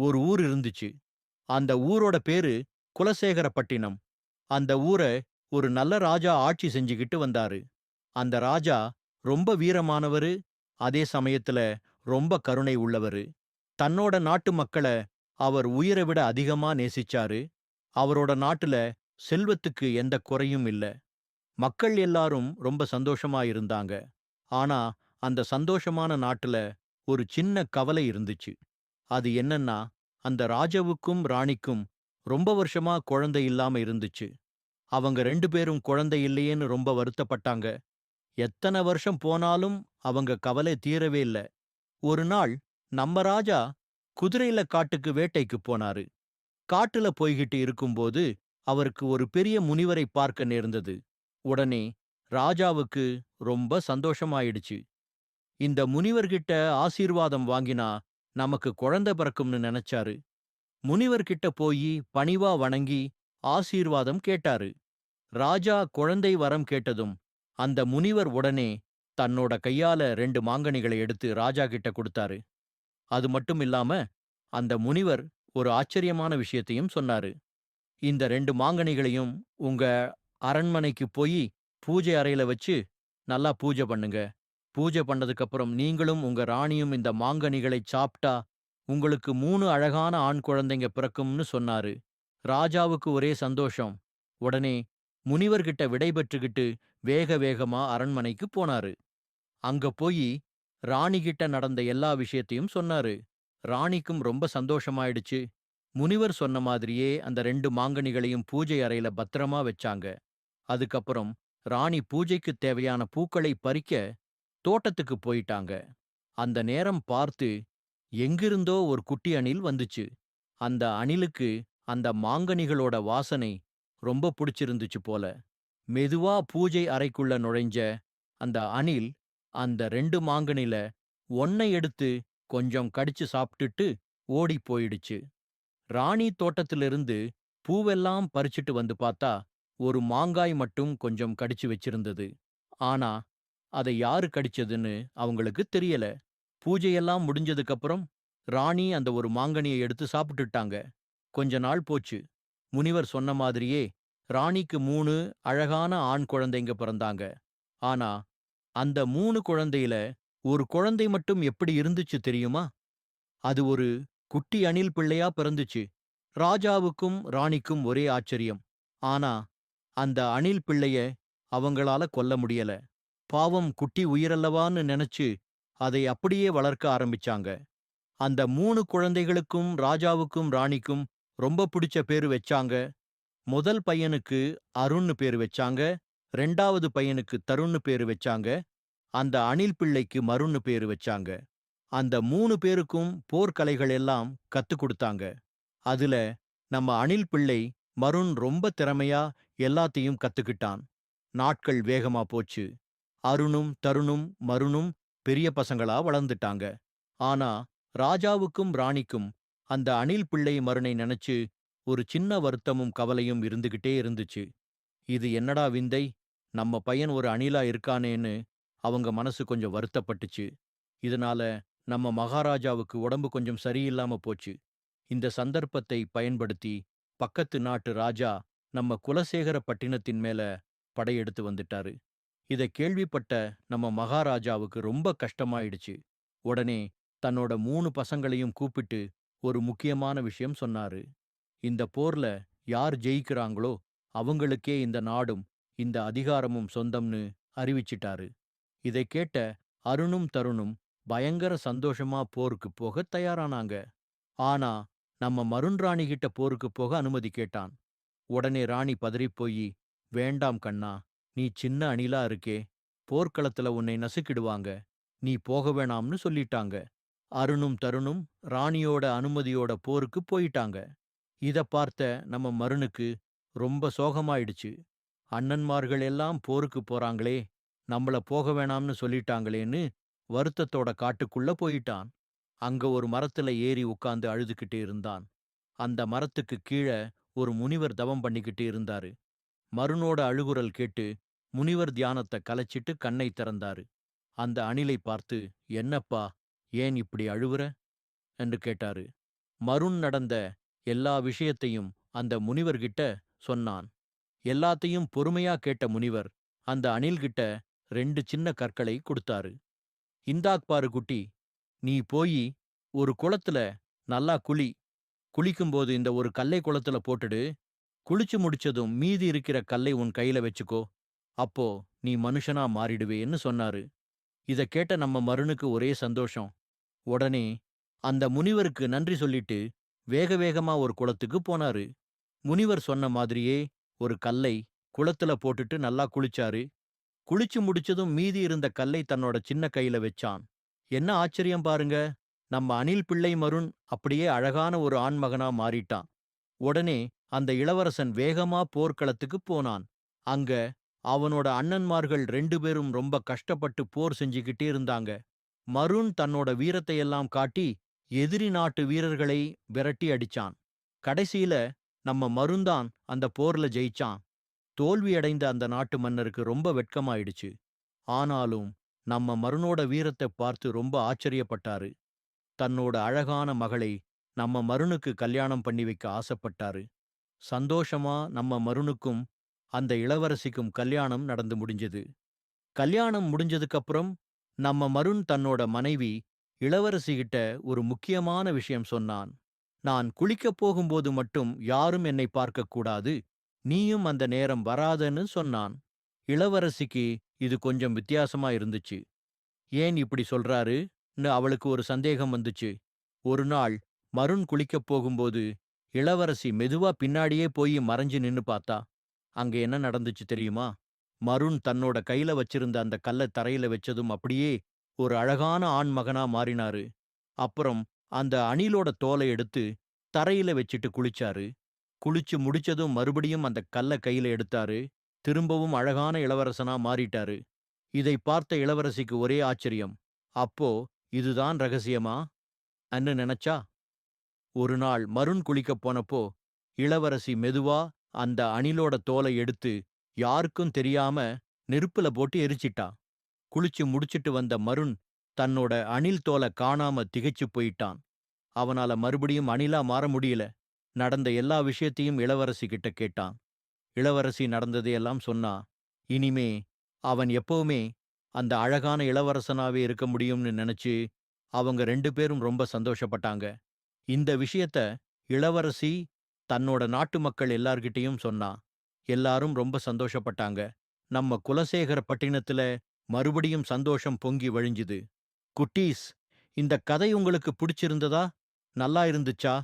ஒரு ஊர் இருந்துச்சு. அந்த ஊரோட பேரு குலசேகரப்பட்டினம். அந்த ஊர ஒரு நல்ல ராஜா ஆட்சி செஞ்சுகிட்டு வந்தாரு. அந்த ராஜா ரொம்ப வீரமானவரு, அதே சமயத்துல ரொம்ப கருணை உள்ளவரு. தன்னோட நாட்டு மக்கள அவர் உயிரை விட அதிகமா நேசிச்சாரு. அவரோட நாட்டுல செல்வத்துக்கு எந்த குறையும் இல்ல. மக்கள் எல்லாரும் ரொம்ப சந்தோஷமா இருந்தாங்க. ஆனா, அந்த சந்தோஷமான நாட்டுல ஒரு சின்ன கவலை இருந்துச்சு. அது என்னன்னா, அந்த ராஜாவுக்கும் ராணிக்கும் ரொம்ப வருஷமா குழந்தை இல்லாம இருந்துச்சு. அவங்க 2 பேரும் குழந்தை இல்லையேன்னு ரொம்ப வருத்தப்பட்டாங்க. எத்தன வருஷம் போனாலும் அவங்க கவலை தீரவே இல்ல. ஒரு நாள் நம்ம ராஜா குதிரையில காட்டுக்கு வேட்டைக்கு போனாரு. காட்டுல போய்கிட்டு இருக்கும்போது அவருக்கு ஒரு பெரிய முனிவரை பார்க்க நேர்ந்தது. உடனே ராஜாவுக்கு ரொம்ப சந்தோஷமாயிடுச்சு. இந்த முனிவர்கிட்ட ஆசீர்வாதம் வாங்கினா நமக்கு குழந்தை பிறக்கும்னு நினைச்சாரு. முனிவர்கிட்ட போயி பணிவா வணங்கி ஆசீர்வாதம் கேட்டாரு. ராஜா குழந்தை வரம் கேட்டதும் அந்த முனிவர் உடனே தன்னோட கையால 2 மாங்கனிகளை எடுத்து ராஜா கிட்ட கொடுத்தாரு. அது மட்டும் இல்லாம அந்த முனிவர் ஒரு ஆச்சரியமான விஷயத்தையும் சொன்னாரு. இந்த 2 மாங்கனிகளையும் உங்க அரண்மனைக்கு போயி பூஜை அறையில வச்சு நல்லா பூஜை பண்ணுங்க. பூஜை பண்ணதுக்கு அப்புறம் நீங்களும் உங்க ராணியும் இந்த மாங்கனிகளை சாப்பிட்டா உங்களுக்கு 3 அழகான ஆண் குழந்தைங்க பிறக்கும்னு சொன்னாரு. ராஜாவுக்கு ஒரே சந்தோஷம். உடனே முனிவர்கிட்ட விடை பெற்றுக்கிட்டு வேக வேகமா அரண்மனைக்கு போனாரு. அங்க போயி ராணிகிட்ட நடந்த எல்லா விஷயத்தையும் சொன்னாரு. ராணிக்கும் ரொம்ப சந்தோஷமாயிடுச்சு. முனிவர் சொன்ன மாதிரியே அந்த 2 மாங்கனிகளையும் பூஜை அறையில பத்திரமா வச்சாங்க. அதுக்கப்புறம் ராணி பூஜைக்குத் தேவையான பூக்களை பறிக்க தோட்டத்துக்கு போயிட்டாங்க. அந்த நேரம் பார்த்து எங்கிருந்தோ ஒரு குட்டி அணில் வந்துச்சு. அந்த அணிலுக்கு அந்த மாங்கனிகளோட வாசனை ரொம்ப புடிச்சிருந்துச்சு போல. மெதுவா பூஜை அறைக்குள்ள நுழைஞ்ச அந்த அணில் அந்த 2 மாங்கனில ஒன்னை எடுத்து கொஞ்சம் கடிச்சு சாப்பிட்டுட்டு ஓடிப் போயிடுச்சு. ராணி தோட்டத்திலிருந்து பூவெல்லாம் பறிச்சிட்டு வந்து பார்த்தா, ஒரு மாங்காய் மட்டும் கொஞ்சம் கடிச்சு வச்சிருந்தது. ஆனா, அதை யாரு கடிச்சதுன்னு அவங்களுக்கு தெரியல. பூஜையெல்லாம் முடிஞ்சதுக்கு அப்புறம் ராணி அந்த ஒரு மாங்கனியை எடுத்து சாப்பிட்டுட்டாங்க. கொஞ்ச நாள் போச்சு. முனிவர் சொன்ன மாதிரியே ராணிக்கு 3 அழகான ஆண் குழந்தைங்க பிறந்தாங்க. ஆனா, அந்த 3 குழந்தையில ஒரு குழந்தை மட்டும் எப்படி இருந்துச்சு தெரியுமா? அது ஒரு குட்டி அணில் பிள்ளையா பிறந்துச்சு. ராஜாவுக்கும் ராணிக்கும் ஒரே ஆச்சரியம். ஆனா, அந்த அணில் பிள்ளைய அவங்களால கொல்ல முடியல. பாவம் குட்டி உயிரல்லவான்னு நெனச்சு அதை அப்படியே வளர்க்க ஆரம்பிச்சாங்க. அந்த 3 குழந்தைகளுக்கும் ராஜாவுக்கும் ராணிக்கும் ரொம்ப பிடிச்ச பேரு வச்சாங்க. முதல் பையனுக்கு அருண்னு பேரு வச்சாங்க. 2வது பையனுக்கு தருண்னு பேரு வச்சாங்க. அந்த அணில் பிள்ளைக்கு மருன்னு பேரு வச்சாங்க. அந்த 3 பேருக்கும் போர்க்கலைகள் எல்லாம் கத்துக் குடுத்தாங்க. அதுல நம்ம அணில் பிள்ளை மருண் ரொம்ப திறமையா எல்லாத்தையும் கத்துக்கிட்டான். நாட்கள் வேகமா போச்சு. அருணும் தருணும் மருணும் பெரிய பசங்களா வளர்ந்துட்டாங்க. ஆனா ராஜாவுக்கும் ராணிக்கும் அந்த அணில் பிள்ளை மருனை நினைச்சு ஒரு சின்ன வருத்தமும் கவலையும் இருந்துகிட்டே இருந்துச்சு. இது என்னடா விந்தை, நம்ம பையன் ஒரு அணிலா இருக்கானேன்னு அவங்க மனசு கொஞ்சம் வருத்தப்பட்டுச்சு. இதனால நம்ம மகாராஜாவுக்கு உடம்பு கொஞ்சம் சரியில்லாம போச்சு. இந்த சந்தர்ப்பத்தை பயன்படுத்தி பக்கத்து நாட்டு ராஜா நம்ம குலசேகர பட்டினத்தின் மேல படையெடுத்து வந்துட்டாரு. இத கேள்விப்பட்ட நம்ம மகாராஜாவுக்கு ரொம்ப கஷ்டமாயிடுச்சு. உடனே தன்னோட 3 பசங்களையும் கூப்பிட்டு ஒரு முக்கியமான விஷயம் சொன்னாரு. இந்த போர்ல யார் ஜெயிக்கிறாங்களோ அவங்களுக்கே இந்த நாடும் இந்த அதிகாரமும் சொந்தம்னு அறிவிச்சிட்டாரு. இதைக் கேட்ட அருணும் தருணும் பயங்கர சந்தோஷமா போருக்கு போக தயாரானாங்க. ஆனா நம்ம மருண் ராணி கிட்ட போருக்கு போக அனுமதி கேட்டான். உடனே ராணி பதறிப்போயி, வேண்டாம் கண்ணா, நீ சின்ன அணிலா இருக்கே, போர்க்களத்துல உன்னை நசுக்கிடுவாங்க, நீ போக வேணாம்னு சொல்லிட்டாங்க. அருணும் தருணும் ராணியோட அனுமதியோட போருக்கு போயிட்டாங்க. இத பார்த்த நம்ம மருணுக்கு ரொம்ப சோகமாயிடுச்சு. அண்ணன்மார்கள் எல்லாம் போருக்கு போறாங்களே, நம்மள போக வேணாம்னு சொல்லிட்டாங்களேன்னு வருத்தத்தோட காட்டுக்குள்ள போயிட்டான். அங்க ஒரு மரத்துல ஏறி உட்கார்ந்து அழுதுகிட்டே இருந்தான். அந்த மரத்துக்கு கீழ ஒரு முனிவர் தவம் பண்ணிக்கிட்டு இருந்தாரு. மருனோட அழுகுரல் கேட்டு முனிவர் தியானத்தை கலைச்சிட்டு கண்ணை திறந்தாரு. அந்த அணிலை பார்த்து, என்னப்பா, ஏன் இப்படி அழுவுற என்று கேட்டாரு. மருண் நடந்த எல்லா விஷயத்தையும் அந்த முனிவர்கிட்ட சொன்னான். எல்லாத்தையும் பொறுமையா கேட்ட முனிவர் அந்த அணில்கிட்ட 2 சின்ன கற்களை கொடுத்தாரு. இந்தாக் பாரு குட்டி, நீ போயி ஒரு குளத்துல நல்லா குளி. குளிக்கும்போது இந்த ஒரு கல்லை குளத்துல போட்டுடு. குளிச்சு முடிச்சதும் மீதி இருக்கிற கல்லை உன் கையில வச்சுக்கோ. அப்போ நீ மனுஷனா மாறிடுவேன்னு சொன்னாரு. இத கேட்ட நம்ம மருனுக்கு ஒரே சந்தோஷம். உடனே அந்த முனிவருக்கு நன்றி சொல்லிட்டு வேக வேகமா ஒரு குளத்துக்கு போனாரு. முனிவர் சொன்ன மாதிரியே ஒரு கல்லை குளத்துல போட்டுட்டு நல்லா குளிச்சாரு. குளிச்சு முடிச்சதும் மீதி இருந்த கல்லை தன்னோட சின்ன கையில வச்சான். என்ன ஆச்சரியம் பாருங்க! நம்ம அணில் பிள்ளை மருன் அப்படியே அழகான ஒரு ஆண்மகனா மாறிட்டான். உடனே அந்த இளவரசன் வேகமா போர்க்களத்துக்குப் போனான். அங்க அவனோட அண்ணன்மார்கள் 2 பேரும் ரொம்ப கஷ்டப்பட்டு போர் செஞ்சுக்கிட்டே இருந்தாங்க. மருன் தன்னோட வீரத்தையெல்லாம் காட்டி எதிரி நாட்டு வீரர்களை விரட்டி அடிச்சான். கடைசியில நம்ம மருந்தான் அந்த போர்ல ஜெயிச்சான். தோல்வியடைந்த அந்த நாட்டு மன்னருக்கு ரொம்ப வெட்கமாயிடுச்சு. ஆனாலும் நம்ம மருனோட வீரத்தைப் பார்த்து ரொம்ப ஆச்சரியப்பட்டாரு. தன்னோட அழகான மகளை நம்ம மருனுக்கு கல்யாணம் பண்ணி வைக்க ஆசைப்பட்டாரு. சந்தோஷமா நம்ம மருனுக்கும் அந்த இளவரசிக்கும் கல்யாணம் நடந்து முடிஞ்சது. கல்யாணம் முடிஞ்சதுக்கு அப்புறம் நம்ம மருன் தன்னோட மனைவி இளவரசிகிட்ட ஒரு முக்கியமான விஷயம் சொன்னான். நான் குளிக்கப் போகும்போது மட்டும் யாரும் என்னை பார்க்கக் கூடாது. நீயும் அந்த நேரம் வராதன்னு சொன்னான். இளவரசிக்கு இது கொஞ்சம் வித்தியாசமா இருந்துச்சு. ஏன் இப்படி சொல்றாருன்னு அவளுக்கு ஒரு சந்தேகம் வந்துச்சு. ஒரு நாள் மருன் குளிக்கப் போகும்போது இளவரசி மெதுவா பின்னாடியே போய் மறைஞ்சு நின்னு பார்த்தா. அங்க என்ன நடந்துச்சு தெரியுமா? மருன் தன்னோட கையில வச்சிருந்த அந்த கல்ல தரையில வச்சதும் அப்படியே ஒரு அழகான ஆண் மகனா மாறினாரு. அப்புறம் அந்த அணிலோட தோலை எடுத்து தரையில வச்சுட்டு குளிச்சாரு. குளிச்சு முடிச்சதும் மறுபடியும் அந்த கல்ல கையில எடுத்தாரு. திரும்பவும் அழகான இளவரசனா மாறிட்டாரு. இதை பார்த்த இளவரசிக்கு ஒரே ஆச்சரியம். அப்போ இதுதான் ரகசியமா அன்னு நினைச்சா. ஒரு நாள் மருன் குளிக்கப் போனப்போ இளவரசி மெதுவா அந்த அணிலோட தோலை எடுத்து யாருக்கும் தெரியாம நெருப்புல போட்டு எரிச்சிட்டா. குளிச்சு முடிச்சிட்டு வந்த மருன் தன்னோட அணில் தோலை காணாம திகைச்சுப் போயிட்டான். அவனால மறுபடியும் அணிலா மாற முடியல. நடந்த எல்லா விஷயத்தையும் இளவரசி கிட்ட கேட்டான். இளவரசி நடந்ததையெல்லாம் சொன்னா. இனிமே அவன் எப்பவுமே அந்த அழகான இளவரசனாவே இருக்க முடியும்னு நினைச்சு அவங்க 2 பேரும் ரொம்ப சந்தோஷப்பட்டாங்க. இந்த விஷயத்த இளவரசி தன்னோட நாட்டு மக்கள் எல்லார்கிட்டயும் சொன்னா. எல்லாரும் ரொம்ப சந்தோஷப்பட்டாங்க. நம்ம குலசேகர பட்டினத்துல மறுபடியும் சந்தோஷம் பொங்கி வழிஞ்சுது. குட்டீஸ், இந்த கதை உங்களுக்கு பிடிச்சிருந்ததா? நல்லா இருந்துச்சா?